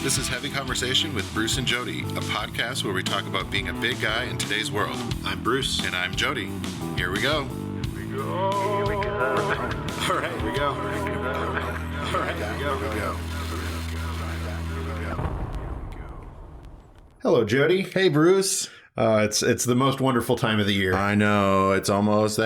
This is Heavy Conversation with Bruce and Jody, a podcast where we talk about being a big guy in today's world. I'm Bruce. And I'm Jody. Here we go. Here we go. All right, here we go. All right, here we go. Hello, Jody. Hey, Bruce. It's the most wonderful time of the year. I know. It's almost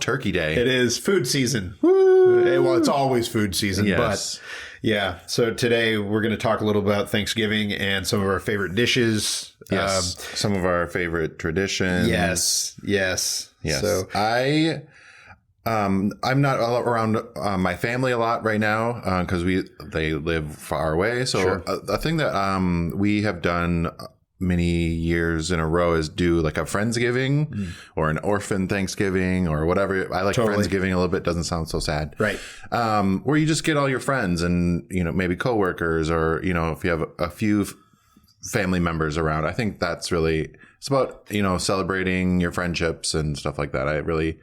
Turkey Day. It is food season. Woo! Well, it's always food season, Yes. but yeah. So today we're going to talk a little about Thanksgiving and some of our favorite dishes. Yes. Some of our favorite traditions. Yes. So I'm not around my family a lot right now because they live far away. So Sure. a thing that we have done many years in a row is do like a Friendsgiving or an orphan Thanksgiving or whatever. I like Totally. Friendsgiving a little bit. Doesn't sound so sad. Right. Where you just get all your friends and, maybe coworkers or, if you have a few family members around. I think that's really, it's about, celebrating your friendships and stuff like that. I really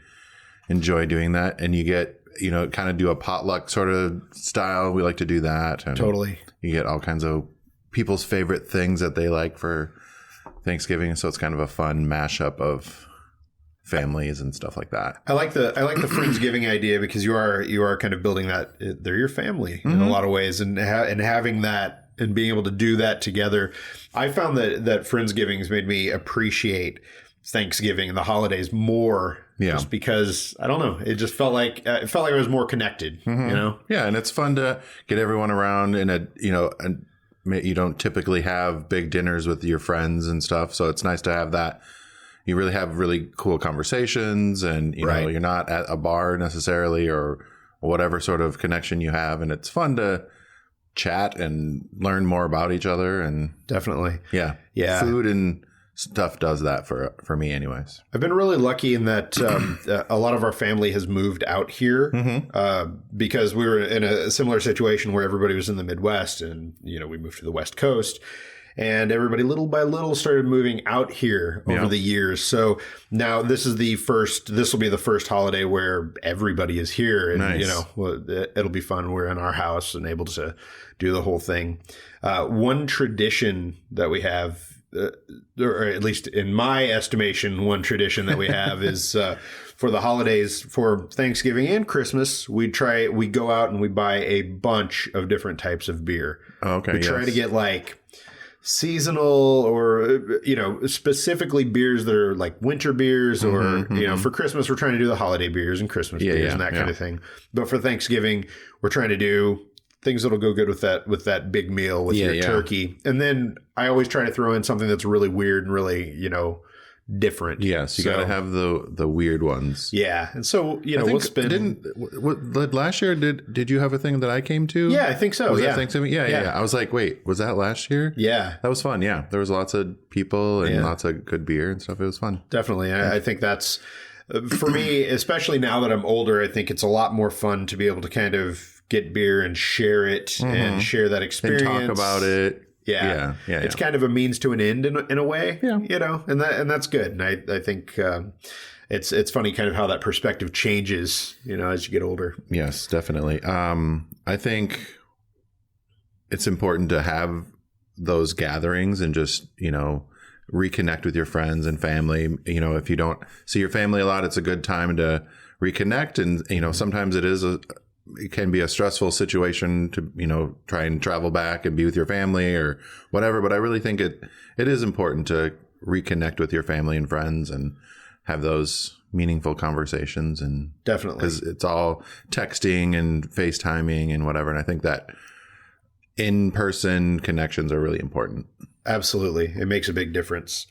enjoy doing that. And you get, kind of do a potluck sort of style. We like to do that. And Totally. you get all kinds of people's favorite things that they like for Thanksgiving. So it's kind of a fun mashup of families and stuff like that. I like the Friendsgiving idea because you are kind of building that. They're your family in a lot of ways, and having that and being able to do that together. I found that Friendsgiving has made me appreciate Thanksgiving and the holidays more. Yeah. Just because I don't know, it just felt like I was more connected. Yeah, and it's fun to get everyone around in and you don't typically have big dinners with your friends and stuff, so it's nice to have that. You really have really cool conversations, and Right. you're not at a bar necessarily or whatever sort of connection you have, and it's fun to chat and learn more about each other. And Definitely. yeah, food and stuff does that for me, anyways. I've been really lucky in that a lot of our family has moved out here because we were in a similar situation where everybody was in the Midwest, and we moved to the West Coast, and everybody little by little started moving out here over the years. So now this will be the first holiday where everybody is here, and Nice. it'll be fun. We're in our house and able to do the whole thing. One tradition that we have, or at least in my estimation, one tradition that we have is for the holidays, for Thanksgiving and Christmas, we go out and we buy a bunch of different types of beer. Okay, We try to get like seasonal or, specifically beers that are like winter beers or, for Christmas, we're trying to do the holiday beers and Christmas beers and that kind of thing. But for Thanksgiving, we're trying to do things that'll go good with that big meal with your turkey. And then I always try to throw in something that's really weird and really, different. Yes, you got to have the weird ones. Yeah. And so, we'll spend. Last year, did you have a thing that I came to? Yeah, I think so. Was that Thanksgiving? Yeah. I was like, wait, was that last year? Yeah. That was fun. Yeah. There was lots of people and lots of good beer and stuff. It was fun. Definitely. I think that's, for me, especially now that I'm older, I think it's a lot more fun to be able to kind of get beer and share it and share that experience. And talk about it. Yeah. It's kind of a means to an end in a way. Yeah. And that's good. And I think it's funny kind of how that perspective changes, as you get older. Yes, definitely. I think it's important to have those gatherings and just, reconnect with your friends and family. If you don't see your family a lot, it's a good time to reconnect. And, sometimes it can be a stressful situation to, try and travel back and be with your family or whatever. But I really think it is important to reconnect with your family and friends and have those meaningful conversations. And definitely, because it's all texting and FaceTiming and whatever. And I think that in-person connections are really important. Absolutely. It makes a big difference.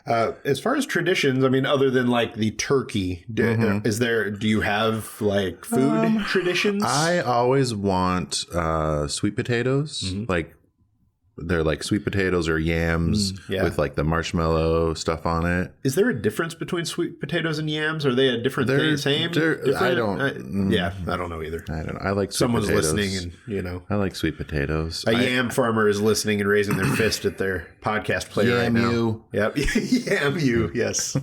As far as traditions, I mean, other than like the turkey, do you have like food traditions? I always want sweet potatoes, like they're like sweet potatoes or yams with like the marshmallow stuff on it. Is there a difference between sweet potatoes and yams? Are they a different thing? Same? I don't. I don't know either. I don't know. I like sweet Someone's potatoes. listening, and I like sweet potatoes. A yam farmer is listening and raising their fist at their podcast player right now. You. Yep. Yam you. Yes.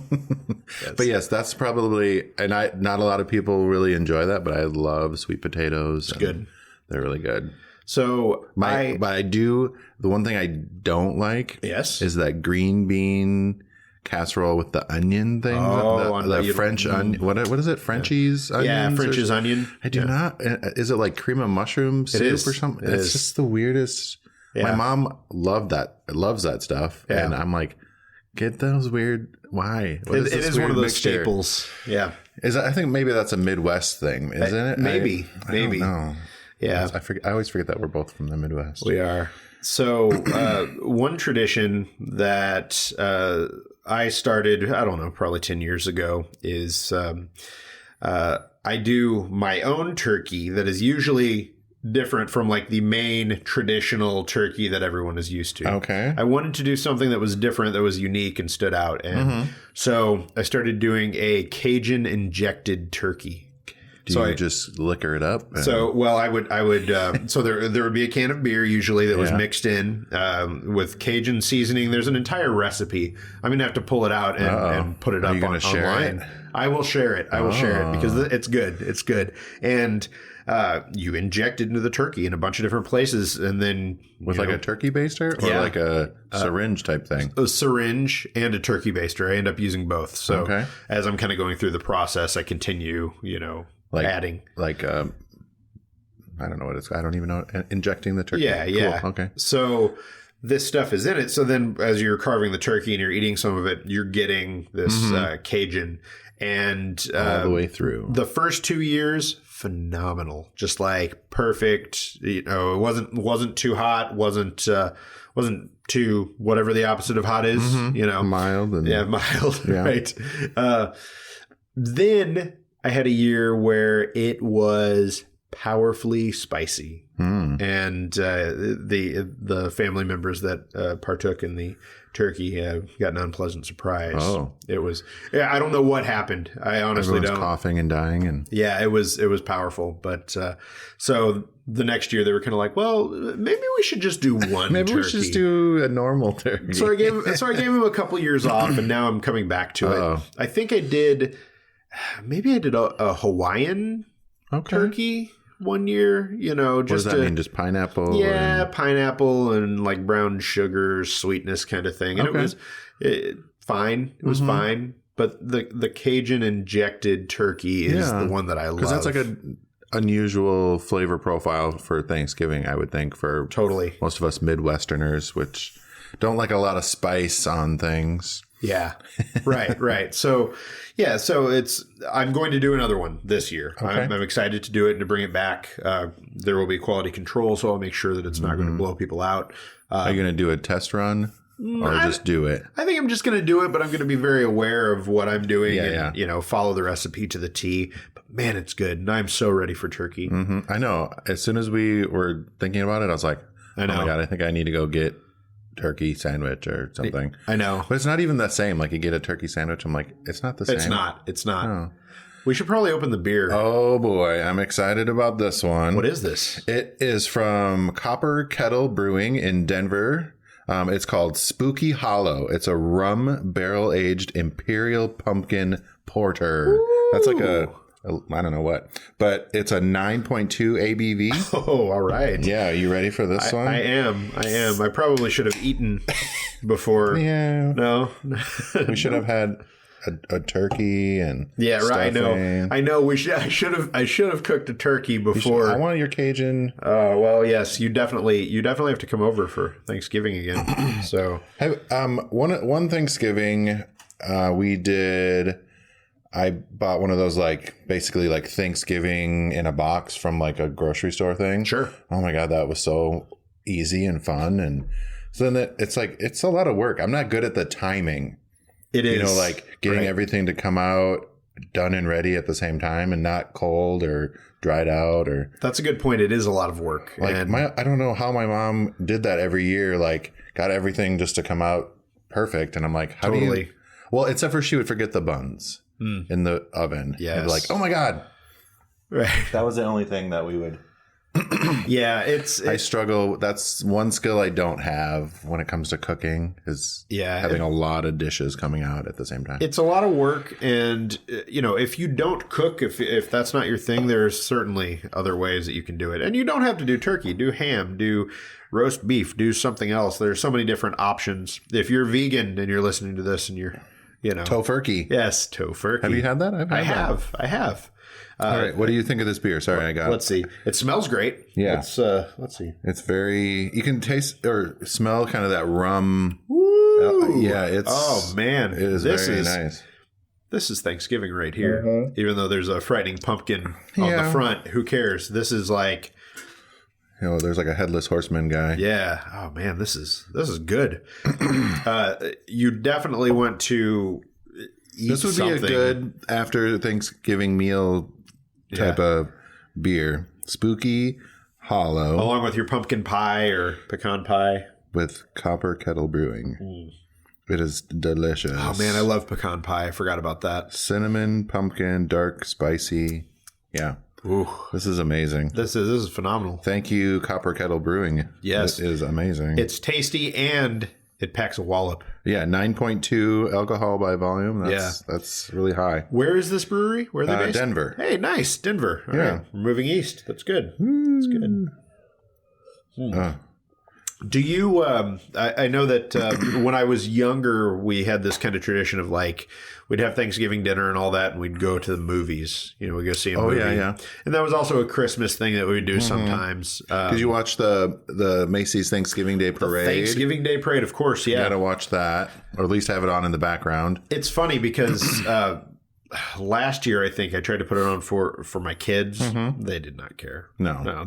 But yes, that's probably, and not a lot of people really enjoy that, but I love sweet potatoes. It's good. They're really good. So but I do, the one thing I don't like is that green bean casserole with the onion thing. The French onion. What is it? Frenchie's onion? Yeah, French's onion. I do not. Is it like cream of mushroom soup or something? It's just the weirdest. Yeah. My mom loves that stuff. Yeah. And I'm like, get those weird. Why? It is one of those staples. Yeah. I think maybe that's a Midwest thing, isn't it? Maybe. I don't know. Yeah. I always forget that we're both from the Midwest. We are. So one tradition that I started, I don't know, probably 10 years ago is I do my own turkey that is usually different from like the main traditional turkey that everyone is used to. Okay. I wanted to do something that was different, that was unique and stood out. And so I started doing a Cajun injected turkey. Do you just liquor it up? So, well, I would. So there would be a can of beer usually that was mixed in with Cajun seasoning. There's an entire recipe. I'm gonna have to pull it out and put it up online. I will share it. I will share it because it's good. It's good. And you inject it into the turkey in a bunch of different places, and then with like a turkey baster or like a syringe type thing. A syringe and a turkey baster. I end up using both. So as I'm kind of going through the process, I continue, adding I don't know what it's. I don't even know. Injecting the turkey. Yeah. Cool. Okay. So this stuff is in it. So then, as you're carving the turkey and you're eating some of it, you're getting this Cajun, and all the way through. The first 2 years, phenomenal, just like perfect. It wasn't too hot, wasn't too whatever the opposite of hot is. Mild. Mild. Yeah. Right. Then I had a year where it was powerfully spicy, and the family members that partook in the turkey got an unpleasant surprise. Oh, it was. I don't know what happened. I honestly don't. Coughing and dying, and it was powerful. But so the next year they were kind of like, well, maybe we should just do one. Maybe turkey. We should just do a normal turkey. So I gave him a couple years off, and now I'm coming back to it. I think I did. Maybe I did a Hawaiian turkey one year, just what does that mean? Just pineapple? Yeah, pineapple and like brown sugar, sweetness kind of thing. And it was fine. It was fine. But the Cajun injected turkey is the one that I love. Because that's like an unusual flavor profile for Thanksgiving, I would think, for most of us Midwesterners, which don't like a lot of spice on things. Yeah. Right. So I'm going to do another one this year. Okay. I'm excited to do it and to bring it back. There will be quality control, so I'll make sure that it's not going to blow people out. Are you going to do a test run or just do it? I think I'm just going to do it, but I'm going to be very aware of what I'm doing and follow the recipe to the T. But man, it's good. And I'm so ready for turkey. I know. As soon as we were thinking about it, I was like, oh my God, I think I need to go get turkey sandwich or something. I know. But it's not even the same. Like you get a turkey sandwich. I'm like, it's not the same. It's not. Oh. We should probably open the beer. Oh boy. I'm excited about this one. What is this? It is from Copper Kettle Brewing in Denver. It's called Spooky Hollow. It's a rum barrel aged imperial pumpkin porter. Ooh. That's like I don't know what, but it's a 9.2 ABV. Oh, all right. Yeah. Are you ready for this one? I am. I probably should have eaten before. Yeah. No. We should have had a turkey and stuffing. Right. I know. I should have cooked a turkey before. I want your Cajun. Oh, well, yes. You definitely have to come over for Thanksgiving again. So, one Thanksgiving, we did. I bought one of those basically Thanksgiving in a box from like a grocery store thing. Sure. Oh my God, that was so easy and fun. And so then it's a lot of work. I'm not good at the timing. It is. Getting everything to come out done and ready at the same time and not cold or dried out or. That's a good point. It is a lot of work. I don't know how my mom did that every year. Got everything just to come out perfect. And I'm like, how do you? Well, except for she would forget the buns. In the oven. Yeah. Like, oh my God. Right. That was the only thing that we would Yeah, I struggle. That's one skill I don't have when it comes to cooking is having a lot of dishes coming out at the same time. It's a lot of work, and if you don't cook, if that's not your thing, there's certainly other ways that you can do it. And you don't have to do turkey, do ham, do roast beef, do something else. There's so many different options. If you're vegan and you're listening to this and you're, Tofurkey. Yes, tofurkey. Have you had that? I have. All right. What do you think of this beer? Sorry, Let's see. It smells great. Yeah. Let's see. It's very. You can taste or smell kind of that rum. Woo! It's. Oh man, it is very nice. This is Thanksgiving right here. Even though there's a frightening pumpkin on the front, who cares? This is like. There's like a headless horseman guy. Yeah. Oh man, this is good. You definitely want to eat this would something. be a good after Thanksgiving meal type of beer. Spooky, hollow. Along with your pumpkin pie or pecan pie. With Copper Kettle Brewing. It is delicious. Oh man, I love pecan pie. I forgot about that. Cinnamon, pumpkin, dark, spicy. Yeah. Ooh, this is amazing. This is phenomenal. Thank you, Copper Kettle Brewing. Yes. It is amazing. It's tasty and it packs a wallop. Yeah, 9.2 alcohol by volume. That's really high. Where is this brewery? Where are they based? Denver. Hey, nice. Denver. All right. We're moving east. That's good. That's good. Do you, I know that when I was younger, we had this kind of tradition of like, we'd have Thanksgiving dinner and all that, and we'd go to the movies. We'd go see a movie. Yeah. And that was also a Christmas thing that we would do sometimes. Did you watch the Macy's Thanksgiving Day Parade? Thanksgiving Day Parade, of course, yeah. You got to watch that, or at least have it on in the background. It's funny because last year, I think I tried to put it on for my kids. They did not care. No,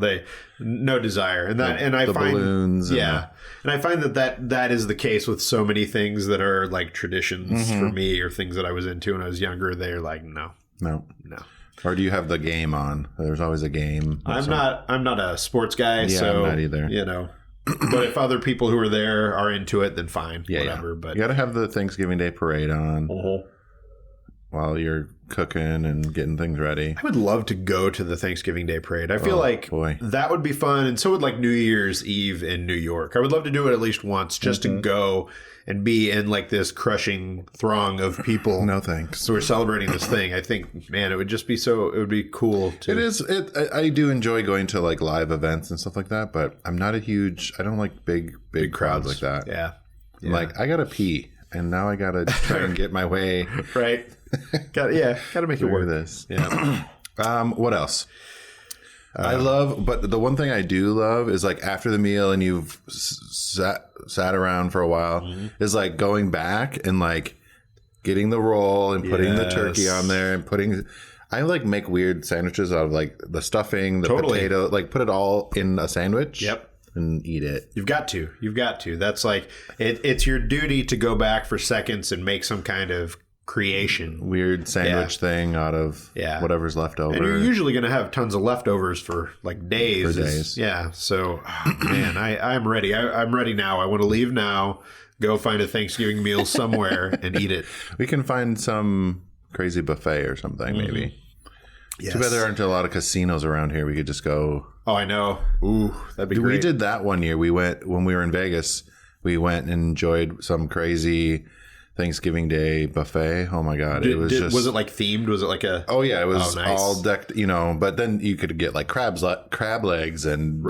no desire. And I find balloons. And I find that is the case with so many things that are like traditions for me or things that I was into when I was younger. They're like, no. Or do you have the game on? There's always a game. I'm not a sports guy, so I'm not either. But if other people who are there are into it, then fine, whatever. Yeah. But you got to have the Thanksgiving Day Parade on. While you're cooking and getting things ready. I would love to go to the Thanksgiving Day Parade. I feel that would be fun. And so would like New Year's Eve in New York. I would love to do it at least once just to go and be in like this crushing throng of people. No thanks. So we're celebrating this thing. I think, man, it would just be it would be cool to. It is. I do enjoy going to like live events and stuff like that, but I'm not I don't like big crowds like that. Yeah. Like I got to pee. And now I got to try and get my way. Right. Got to make it work. This. Yeah. What else? But the one thing I do love is like after the meal and you've sat around for a while is like going back and like getting the roll and putting the turkey on there and I like make weird sandwiches out of like the stuffing, the potato, like put it all in a sandwich. Yep. And eat it. You've got to. That's like it's your duty to go back for seconds and make some kind of creation. Weird sandwich thing out of whatever's left over. And you're usually going to have tons of leftovers for like days. So, man, I'm ready. I'm ready now. I want to leave now, go find a Thanksgiving meal somewhere and eat it. We can find some crazy buffet or something, maybe. Yes. Too bad there aren't a lot of casinos around here. We could just go. Oh, I know. Ooh, that'd be great. We did that one year. We went when we were in Vegas. We went and enjoyed some crazy Thanksgiving Day buffet. Oh my God. Was it like themed? Was it like a. Oh, yeah. It was all decked, but then you could get like crab legs and,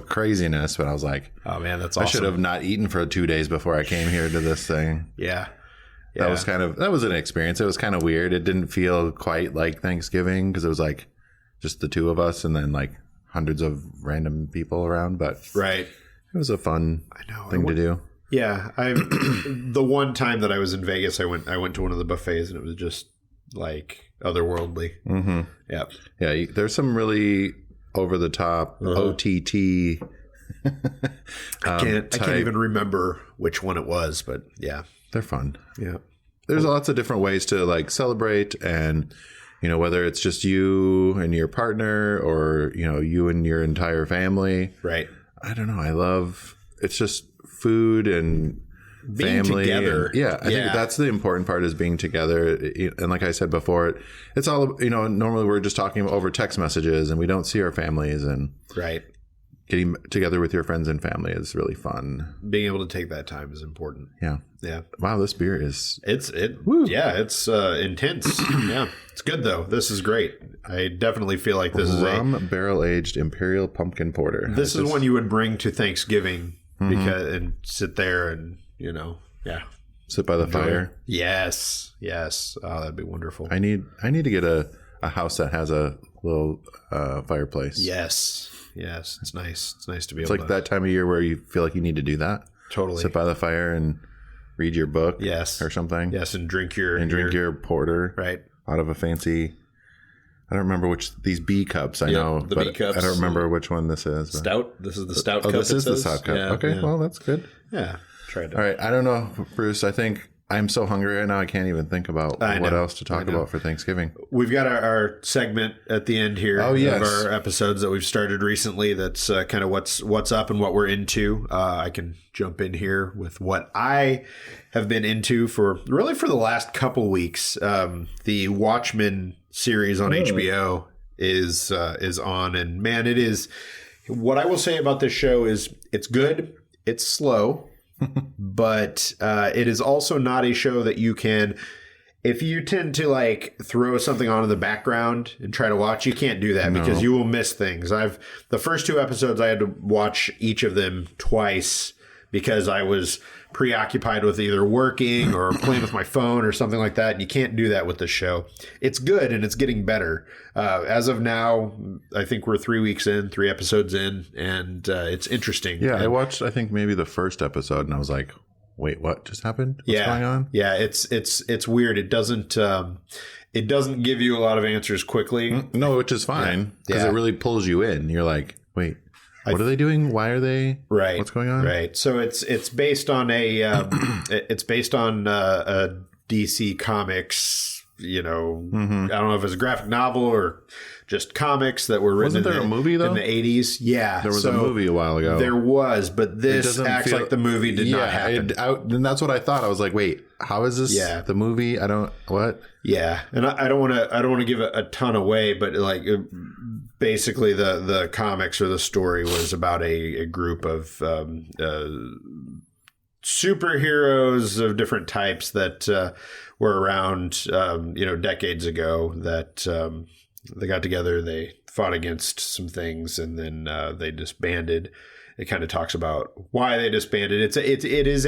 craziness. But I was like, oh man, that's awesome. I should have not eaten for 2 days before I came here to this thing. Yeah. That was an experience. It was kind of weird. It didn't feel quite like Thanksgiving because it was like just the two of us and then like hundreds of random people around. But it was a fun thing to do. Yeah, the one time that I was in Vegas, I went to one of the buffets and it was just like otherworldly. Mm-hmm. Yeah. There's some really over the top OTT. I can't even remember which one it was, but yeah. They're fun. Yeah. There's lots of different ways to like celebrate and, whether it's just you and your partner or, you and your entire family. Right. I don't know. It's just food and being family. together. I think that's the important part, is being together. And like I said before, it's all, normally we're just talking over text messages and we don't see our families, and right. Getting together with your friends and family is really fun. Being able to take that time is important. Yeah. Yeah. Wow, this beer is... It's intense. Yeah. It's good, though. This is great. I definitely feel like this is rum barrel-aged Imperial Pumpkin Porter. This is one you would bring to Thanksgiving and sit there and, sit by the fire. Yes. Yes. Oh, that'd be wonderful. I need to get a house that has a little fireplace. Yes. Yes, it's nice. It's nice to be able to... It's like that time of year where you feel like you need to do that. Totally. Sit by the fire and read your book. Yes. Or something. Yes, and drink your porter. Right. Out of a fancy... I don't remember these B cups. I know, the but B cups. I don't remember which one this is. But. Stout? This is the stout cup. Oh, this is the stout cup. Yeah, okay, well, that's good. Yeah, tried it. All right, I don't know, Bruce. I think... I'm so hungry right now, I can't even think about what else to talk about for Thanksgiving. We've got our segment at the end here of our episodes that we've started recently. That's kind of what's up and what we're into. I can jump in here with what I have been into for the last couple weeks. The Watchmen series on HBO is on, and man, it is. What I will say about this show is it's good. It's slow. But it is also not a show that you can, if you tend to like throw something on in the background and try to watch, you can't do that because you will miss things. The first 2 episodes I had to watch each of them twice because I was preoccupied with either working or playing with my phone or something like that. And you can't do that with the show. It's good and it's getting better. As of now, I think we're 3 episodes in, and it's interesting. Yeah, I watched, I think, maybe the first episode, and I was like, wait, what just happened? What's going on? Yeah, it's weird. It doesn't give you a lot of answers quickly. No, which is fine, because it really pulls you in. You're like, wait. What are they doing? Why are they? Right. What's going on? Right. So it's based on a DC Comics. I don't know if it's a graphic novel or just comics that were written. Wasn't there a movie though in the 80s? Yeah, there was a movie a while ago. There was, but this acts like the movie did not happen. And that's what I thought. I was like, wait, how is this the movie? I don't what? Yeah, and I don't want to give a ton away, but like basically the comics or the story was about a group of superheroes of different types that were around decades ago that they got together, they fought against some things, and then they disbanded. It kind of talks about why they disbanded. It is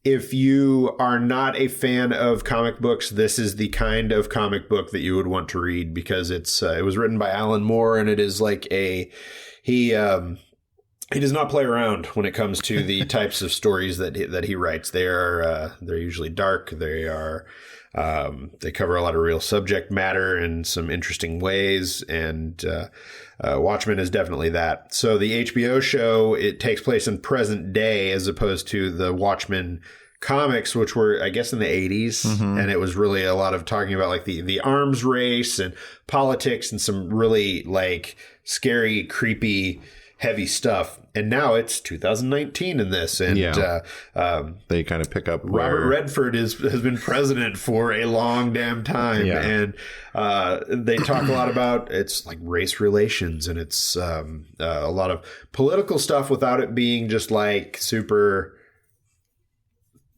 if you are not a fan of comic books, this is the kind of comic book that you would want to read, because it was written by Alan Moore, and it is like he does not play around when it comes to the types of stories that he writes. They're usually dark. They cover a lot of real subject matter in some interesting ways, and Watchmen is definitely that. So the HBO show, it takes place in present day as opposed to the Watchmen comics, which were, I guess, in the 80s. Mm-hmm. And it was really a lot of talking about like the arms race and politics and some really like scary, creepy, heavy stuff. And now it's 2019 in this, and they kind of pick up Robert Redford has been president for a long damn time, and they talk a lot about it's like race relations, and it's a lot of political stuff without it being just like super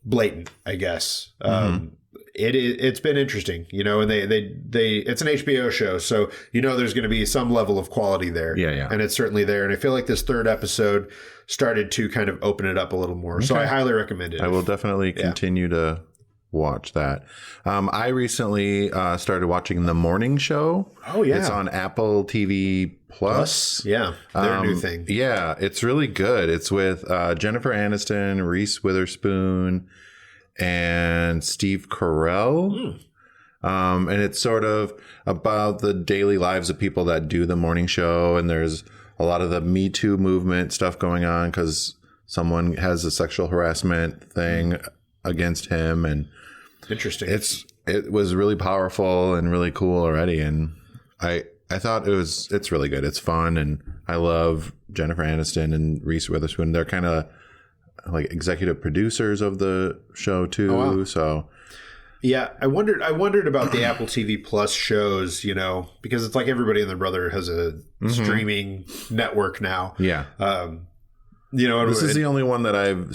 blatant, I guess. Mm-hmm. It's been interesting, and they it's an HBO show, so there's going to be some level of quality there. Yeah. And it's certainly there. And I feel like this third episode started to kind of open it up a little more. Okay. So I highly recommend it. I will definitely continue to watch that. I recently started watching The Morning Show. Oh yeah. It's on Apple TV Plus. Yeah. Their new thing. Yeah. It's really good. It's with Jennifer Aniston, Reese Witherspoon, and Steve Carell. And it's sort of about the daily lives of people that do the morning show. And there's a lot of the Me Too movement stuff going on because someone has a sexual harassment thing against him. And interesting. It was really powerful and really cool already. And I thought it's really good. It's fun. And I love Jennifer Aniston and Reese Witherspoon. They're kind of like executive producers of the show too. Oh, wow. So yeah, I wondered about the Apple TV Plus shows, you know, because it's like everybody and their brother has a streaming network now. Yeah. You know, this is the only one that I've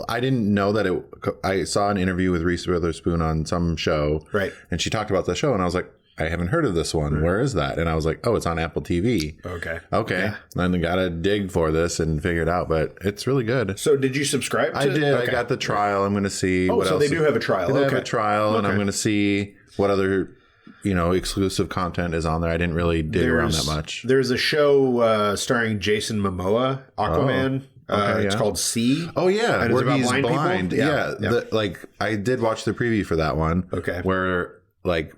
I didn't know that I saw an interview with Reese Witherspoon on some show. Right. And she talked about the show and I was like, I haven't heard of this one. Where is that? And I was like, oh, it's on Apple TV. Okay. Yeah. Then I got to dig for this and figure it out, but it's really good. So did you subscribe to I did. Okay. I got the trial. I'm going to see what else. They do have a trial. They have a trial and I'm going to see what other, you know, exclusive content is on there. I didn't really dig around that much. There's a show starring Jason Momoa, Aquaman. It's called C. Oh yeah, and where it's about he's blind people. Yeah. Like I did watch the preview for that one. Okay. Where like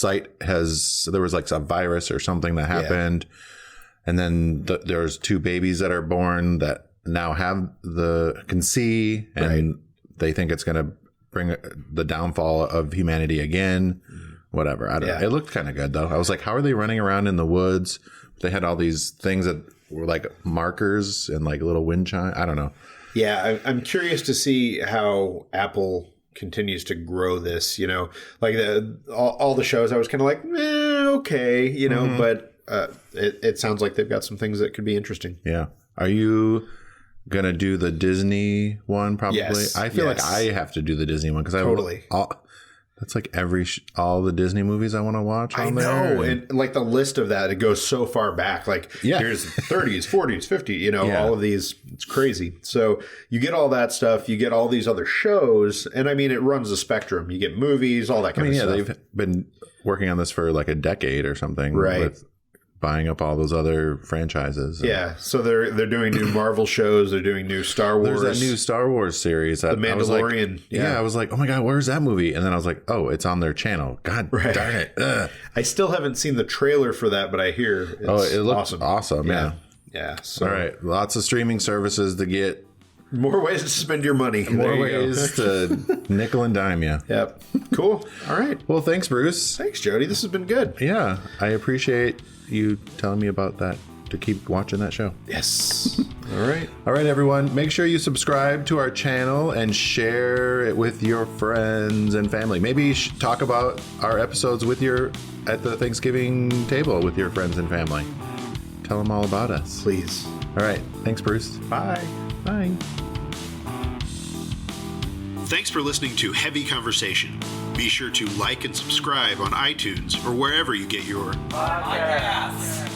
there was like a virus or something that happened, and then there's two babies that are born that now can see, and they think it's going to bring the downfall of humanity again. Whatever. I don't know. It looked kind of good though. I was like, how are they running around in the woods? They had all these things that were like markers and like little wind chime. I don't know. Yeah, I'm curious to see how Apple continues to grow this. You know, like all the shows, I was kind of like, okay, you know, but it sounds like they've got some things that could be interesting. Yeah. Are you gonna do the Disney one? Probably. Yes. I feel like I have to do the Disney one because totally. That's like all the Disney movies I want to watch. I know, and like the list of that, it goes so far back. Like here's 30s, 40s, 50s. You know, all of these. It's crazy. So you get all that stuff. You get all these other shows, and I mean, it runs the spectrum. You get movies, all that kind of stuff. They've been working on this for like a decade or something, right? With buying up all those other franchises. Yeah, so they're doing new Marvel shows. They're doing new Star Wars. There's that new Star Wars series. The Mandalorian. I was like, oh my God, where's that movie? And then I was like, oh, it's on their channel. God darn it. Ugh. I still haven't seen the trailer for that, but I hear it's it looks awesome. Yeah. Yeah. So. All right. Lots of streaming services to get. More ways to spend your money. More ways to nickel and dime you. Yep. Cool. All right. Well, thanks, Bruce. Thanks, Jody. This has been good. Yeah. I appreciate you telling me about that, to keep watching that show. Yes. All right. All right, everyone. Make sure you subscribe to our channel and share it with your friends and family. Maybe talk about our episodes at the Thanksgiving table with your friends and family. Tell them all about us. Please. All right. Thanks, Bruce. Bye. Bye. Thanks for listening to Heavy Conversation. Be sure to like and subscribe on iTunes or wherever you get your podcasts.